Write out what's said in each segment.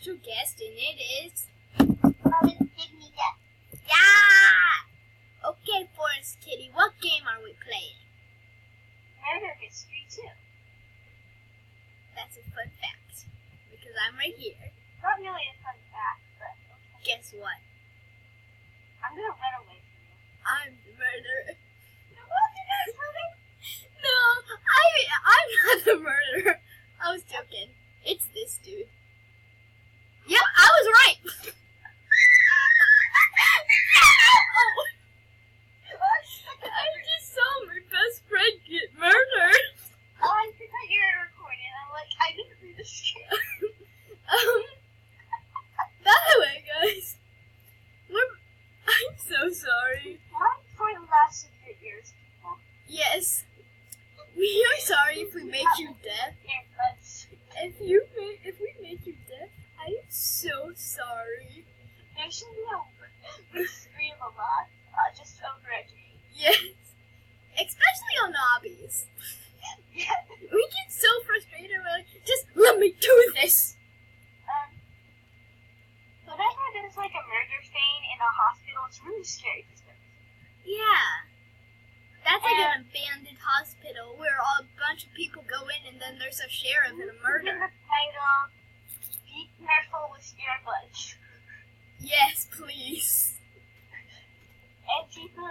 special guest, and it is... Give me that. Yeah! Okay, Forest Kitty, what game are we playing? Murder Mystery 2. That's a fun fact, because I'm right here. Not really a fun fact, but okay. Guess what? I'm gonna run away from you. I'm the murderer. What did I tell you? No, I'm not the murderer. I was joking. It's this dude. Yep, I was right. Oh. I just saw my best friend get murdered. Oh, I forgot you were recording. I'm like, I didn't read the script. By the way, guys, I'm so sorry. Not for the last of your ears, people. Yes, we are sorry if we make you deaf. Earbuds. If we make you deaf, I'm so sorry. There should be a mystery of a lot, just over a game. Yes, especially on hobbies. Yeah. We get so frustrated. We're like, just let me do this. Whenever there's like a murder scene in a hospital, it's really scary for some reason. Yeah, that's like an abandoned hospital where a bunch of people go in, and then there's a sheriff and a murder. The title, be careful with earbuds. Yes, please. And people,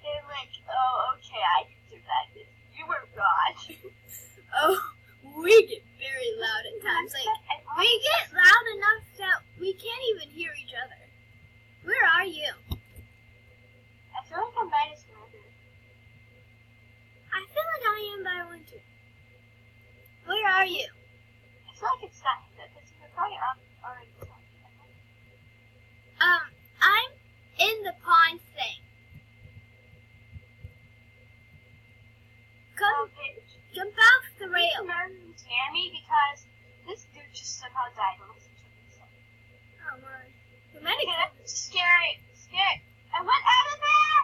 they're like, oh, okay, I can survive this. You were wrong. Oh, we get very loud at times. Like, we get loud enough that we can't even hear each other. Where are you? I feel like I'm by this murder. I feel like I am by one too. Where are you? I feel like it's not because you're probably already talking. I'm in the pond thing. Come off the rail. Murder's near me because this dude just somehow died on this trip. Oh my. The medic. Scary. I went out of there!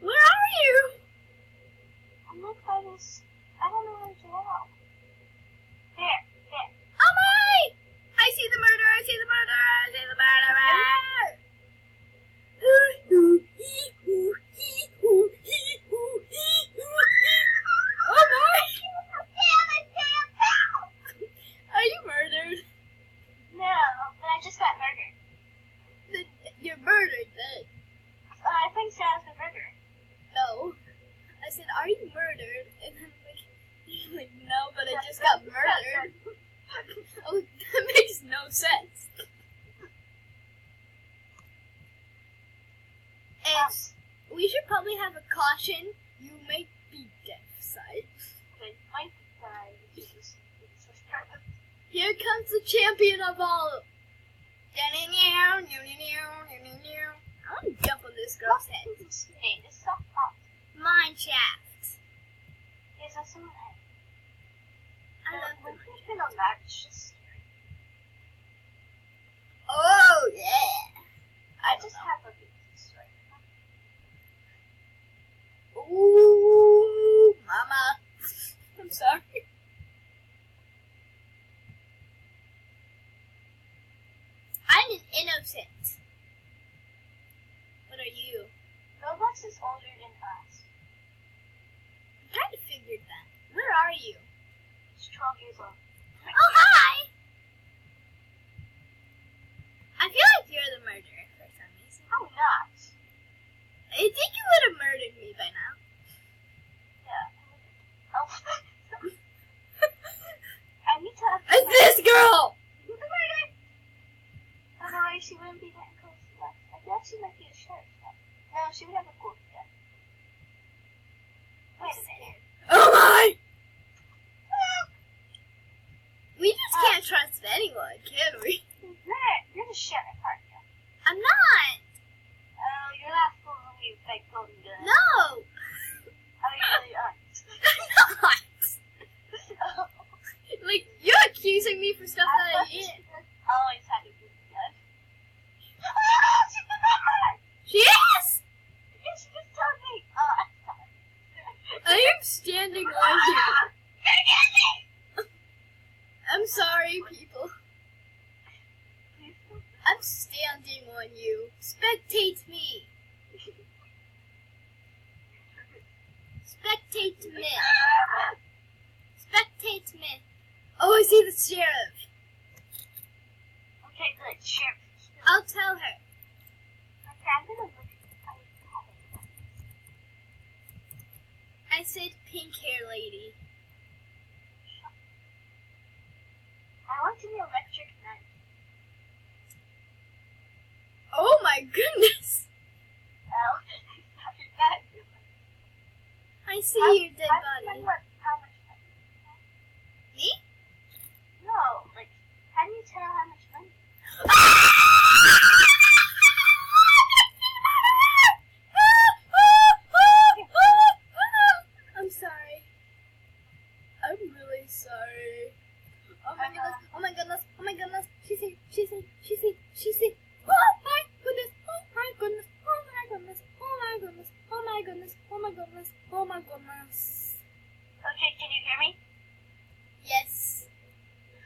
Where are you? I'm like by this. I don't know where to go. There. Oh my! I see the murderer! I see the murderer! Oh my! Are you murdered? No, but I just got murdered. You're murdered then. I think Sam's been murdered. No. I said, are you murdered? And I'm like, you're like, no, but I just got murdered. Oh, that makes no sense. And we should probably have a caution. You may be deaf side. Here comes the champion of all. I want to jump on this girl's head. Mine shaft. Yes, I saw that. I love the When mine you shaft. feel on that, it's just scary. Oh, yeah. I just have a big story. Ooh, mama. I'm sorry. I'm an innocent. What are you? Roblox is older than us. I kind of figured that. Where are you? It's 12 years old. Oh, hi! I feel like you're the murderer for some reason. I'm not. I think you would have murdered me by now. Yeah. Oh. I need to have It's this girl! Otherwise, she wouldn't be that close to us. I feel like she might be a sheriff. No, she would have a cool gun. Wait a minute. Oh my! We just can't trust anyone, can we? You're the sheriff, aren't you? I'm not! Oh, you're not fooling me with that golden gun. No! Oh, you really aren't. I'm not! Like, you're accusing me for stuff that I didn't. Always had a good gun. Oh, she's the murderer! She is! Yeah, she just told me. Oh, I'm sorry. I am standing on you. I'm sorry, people. on you. Spectate me. Spectate me. Spectate me. Oh, I see the sheriff. Okay, good. Sheriff. I'll tell her. Okay, I'm gonna look at I said pink hair lady. I want to be electric knight. Oh my goodness. Oh, that. I see your dead body. How much money? Me? No, like, how do you tell how much money? I'm sorry. I'm really sorry. Oh my goodness, oh my goodness, oh my goodness. She's here. Oh my goodness, oh my goodness, oh my goodness, oh my goodness, oh my goodness, oh my goodness, oh my goodness. Okay, can you hear me? Yes.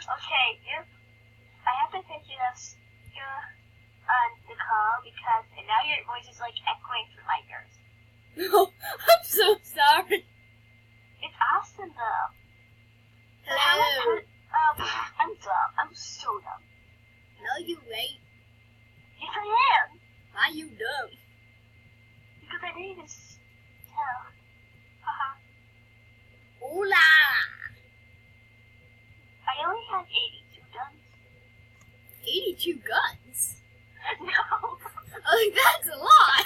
Okay, I have to take you on the call because now your voice is like echoing through my ears. No, I'm so sorry. It's awesome though. Hello. I'm dumb. I'm so dumb. No, you ain't. Yes, I am. Why you dumb? Because I didn't even tell. Haha. Hola. I only have 82 guns. 82 guns? No. Oh, that's a lot.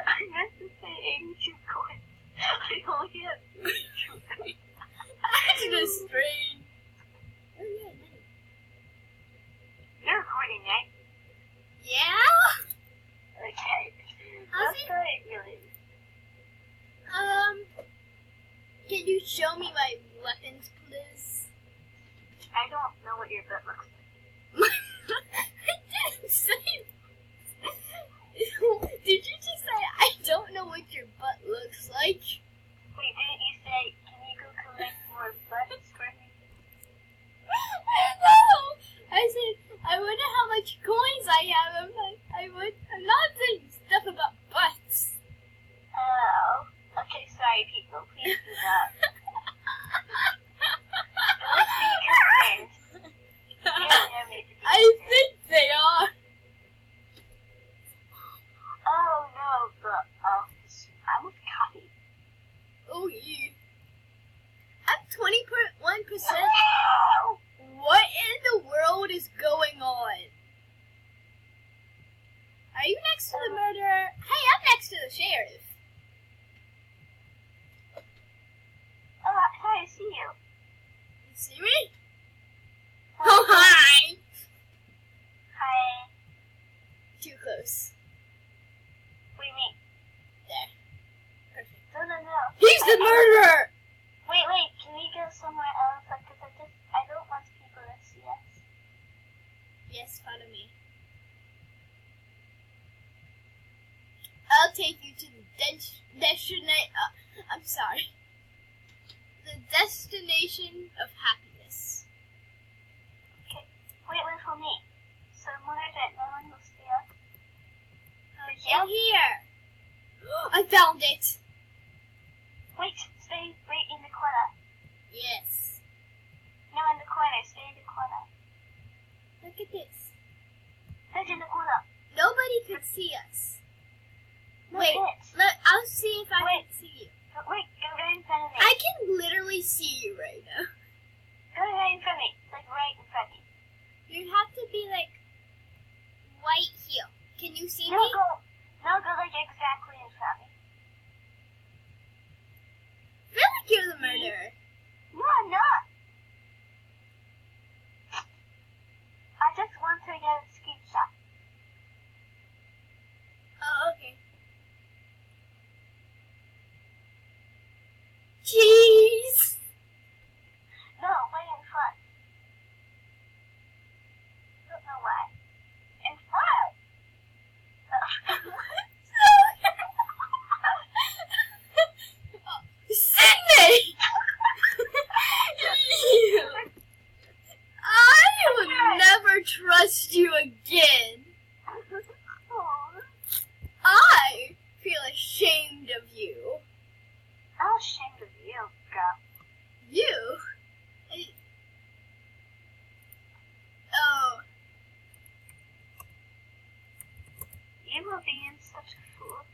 I meant to say 82 coins. I only have 82 coins. That's just strange. Oh, yeah, money. You're recording, right? Yeah? Okay. How's That's it? great, really. Can you show me my weapons, please? I don't know what your butt looks like. I didn't say. Did you just say I don't know what your butt looks like? Wait, didn't you say, can you go collect more butts for me? No! I said, I wonder how much coins I have. I'm not saying stuff about butts. Oh. Okay, sorry, people. Please do not. Don't be concerned. I think they are. Oh, no, but, I was copied. Oh, yeah. I'm 21%. Oh! What in the world is going on? Are you next to the murderer? Hey, I'm next to the sheriff. Oh, hi, I see you. You see me? Oh, hi! Hi. Too close. What do you mean? There. Perfect. No. He's the murderer! Wait, can we go somewhere else? Because I don't want people to see us. Yes, follow me. I'll take you to the I'm sorry. The destination of happiness. Okay, wait for me. Somewhere that no one will see us. Get here. I found it. Wait, stay right in the corner. Yes. No, in the corner. Stay in the corner. Look at this. Stay in the corner. Nobody could see us. No, Wait, sit. I'll see if I can see you. Wait, go right in front of me. I can literally see you right now. Go right in front of me. Like right in front of me. You have to be like right here. Can you see me? No, go like exactly in front of me. I feel like you're the murderer. No, I'm not. I just want to get a screenshot. Oh, okay. Jeez. No, way in front. Don't know why. In front. Sydney! I will never trust you again. for being such a fool.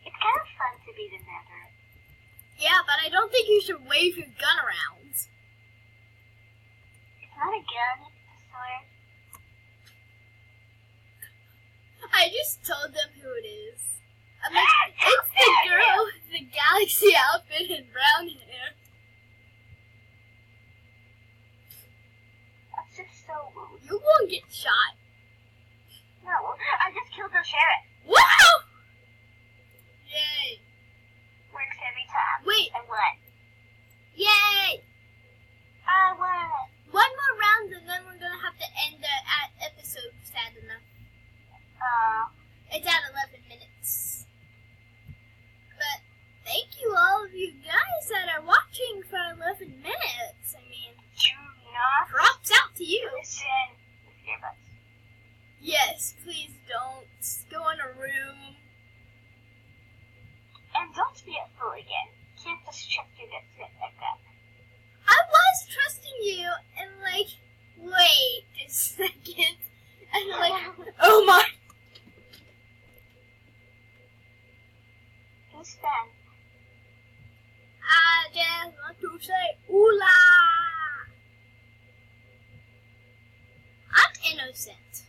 It's kind of fun to be the Nether. Yeah, but I don't think you should wave your gun around. It's not a gun, it's a sword. I just told them who it is. I'm like, it's the girl with the galaxy outfit and brown hair. That's just so rude. You won't get shot. No, I just killed the sheriff. Wow! Yay. Works every time. Wait. I won. Yay! I won. One more round and then we're gonna have to end the episode, sad enough. It's at 11 minutes. But thank you all of you guys that are watching for 11 minutes. I mean, Do not props out to you. listen with earbuds. Yes, please don't go in a room. And don't be a fool again. Can't just trust you that shit like that. I was trusting you and like, wait a second. And like, oh my. Who's then? I just want to say, ooh-la. I'm innocent.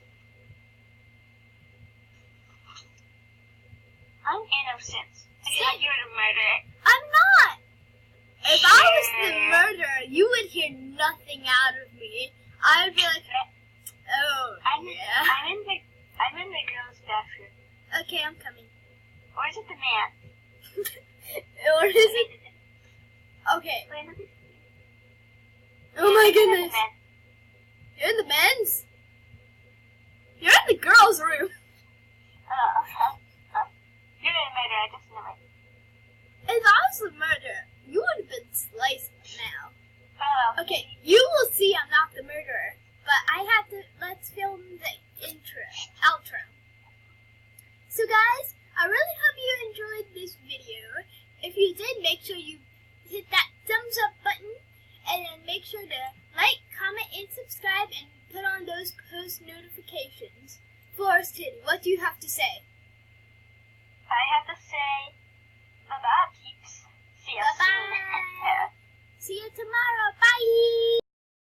I'm innocent. I thought you were the murderer. I'm not. If I was the murderer, you would hear nothing out of me. I would be like, oh, yeah. I'm in the girl's bathroom. Okay, I'm coming. Or is it the man? Or is it? Okay. Wait, look at Oh my the goodness. man. You're in the men's? You're in the girls' room. Oh, okay. You're the murderer, I just knew it. If I was the murderer, you would have been sliced now. Oh. Okay, you will see I'm not the murderer, but I have to, let's film the outro. So guys, I really hope you enjoyed this video. If you did, make sure you hit that thumbs up button, and then make sure to like, comment, and subscribe, and put on those post notifications. Forestkittie, what do you have to say?